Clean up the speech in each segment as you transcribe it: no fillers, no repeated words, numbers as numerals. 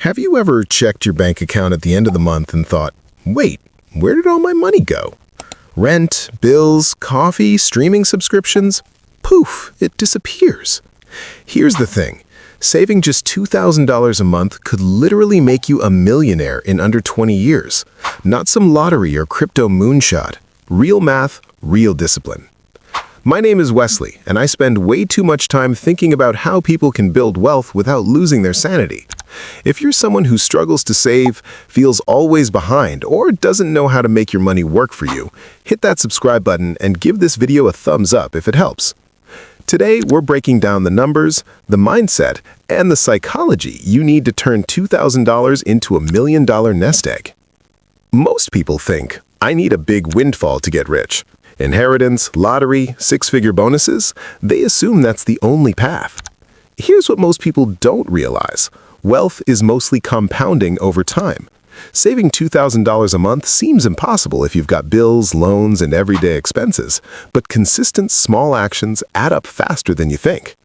Have you ever checked your bank account at the end of the month and thought, wait, where did all my money go? Rent, bills, coffee, streaming subscriptions? Poof, it disappears. Here's the thing. Saving just $2,000 a month could literally make you a millionaire in under 20 years. Not some lottery or crypto moonshot. Real math, real discipline. My name is Wesley, and I spend way too much time thinking about how people can build wealth without losing their sanity. If you're someone who struggles to save, feels always behind, or doesn't know how to make your money work for you, hit that subscribe button and give this video a thumbs up if it helps. Today, we're breaking down the numbers, the mindset, and the psychology you need to turn $2,000 into $1 million nest egg. Most people think, I need a big windfall to get rich. Inheritance, lottery, six-figure bonuses, they assume that's the only path. Here's what most people don't realize. Wealth is mostly compounding over time. Saving $2,000 a month seems impossible if you've got bills, loans, and everyday expenses, but consistent small actions add up faster than you think.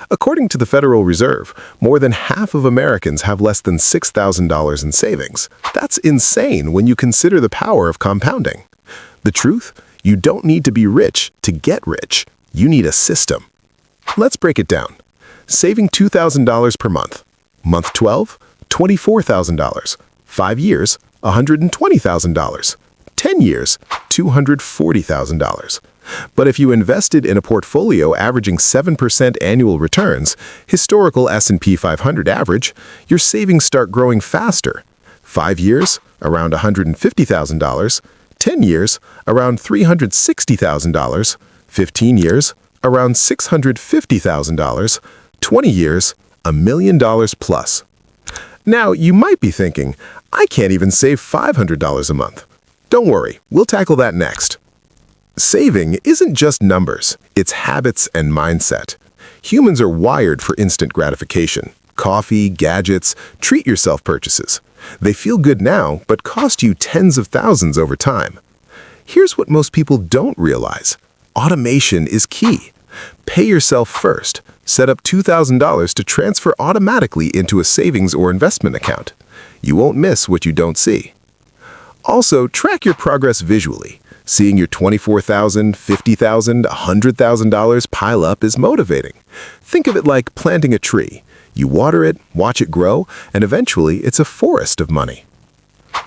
According to the Federal Reserve, more than half of Americans have less than $6,000 in savings. That's insane when you consider the power of compounding. The truth? You don't need to be rich to get rich. You need a system. Let's break it down. Saving $2,000 per month. Month 12, $24,000. 5 years, $120,000. 10 years, $240,000. But if you invested in a portfolio averaging 7% annual returns, historical S&P 500 average, your savings start growing faster. 5 years, around $150,000. 10 years, around $360,000. 15 years, around $650,000. 20 years, $1 million plus. Now, you might be thinking, I can't even save $500 a month. Don't worry, we'll tackle that next. Saving isn't just numbers, it's habits and mindset. Humans are wired for instant gratification. Coffee, gadgets, treat-yourself purchases. They feel good now, but cost you tens of thousands over time. Here's what most people don't realize. Automation is key. Pay yourself first. Set up $2,000 to transfer automatically into a savings or investment account. You won't miss what you don't see. Also, track your progress visually. Seeing your $24,000, $50,000, $100,000 pile up is motivating. Think of it like planting a tree. You water it, watch it grow, and eventually it's a forest of money.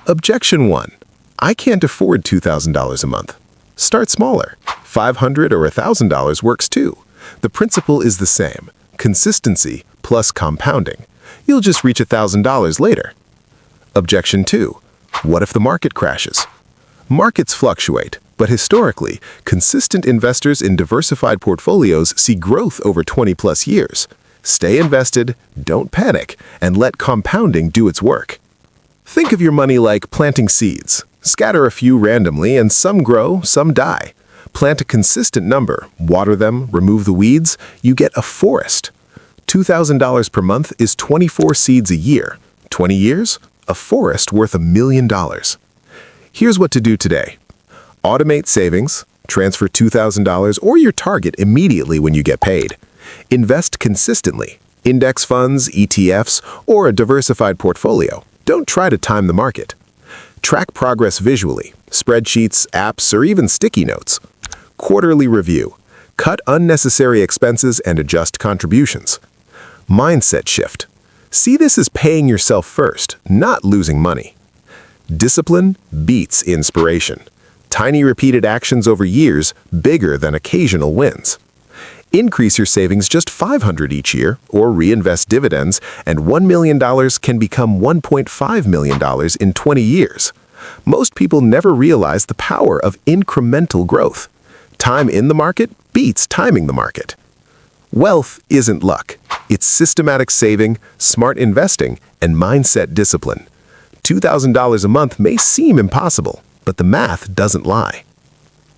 Objection 1. I can't afford $2,000 a month. Start smaller. $500 or $1,000 works too. The principle is the same. Consistency plus compounding. You'll just reach $1,000 later. Objection 2. What if the market crashes? Markets fluctuate, but historically, consistent investors in diversified portfolios see growth over 20+ years. Stay invested, don't panic, and let compounding do its work. Think of your money like planting seeds. Scatter a few randomly, and some grow, some die. Plant a consistent number, water them, remove the weeds, you get a forest. $2,000 per month is 24 seeds a year. 20 years? A forest worth $1 million. Here's what to do today. Automate savings, transfer $2,000 or your target immediately when you get paid. Invest consistently. Index funds, ETFs, or a diversified portfolio. Don't try to time the market. Track progress visually. Spreadsheets, apps, or even sticky notes. Quarterly review. Cut unnecessary expenses and adjust contributions. Mindset shift. See this as paying yourself first, not losing money. Discipline beats inspiration. Tiny repeated actions over years, bigger than occasional wins. Increase your savings just $500 each year, or reinvest dividends, and $1 million can become $1.5 million in 20 years. Most people never realize the power of incremental growth. Time in the market beats timing the market. Wealth isn't luck. It's systematic saving, smart investing, and mindset discipline. $2,000 a month may seem impossible, but the math doesn't lie.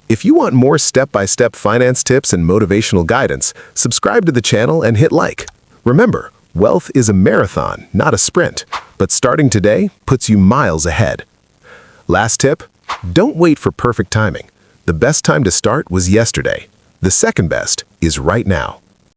If you want more step-by-step finance tips and motivational guidance, subscribe to the channel and hit like. Remember, wealth is a marathon, not a sprint, but starting today puts you miles ahead. Last tip, don't wait for perfect timing. The best time to start was yesterday. The second best is right now.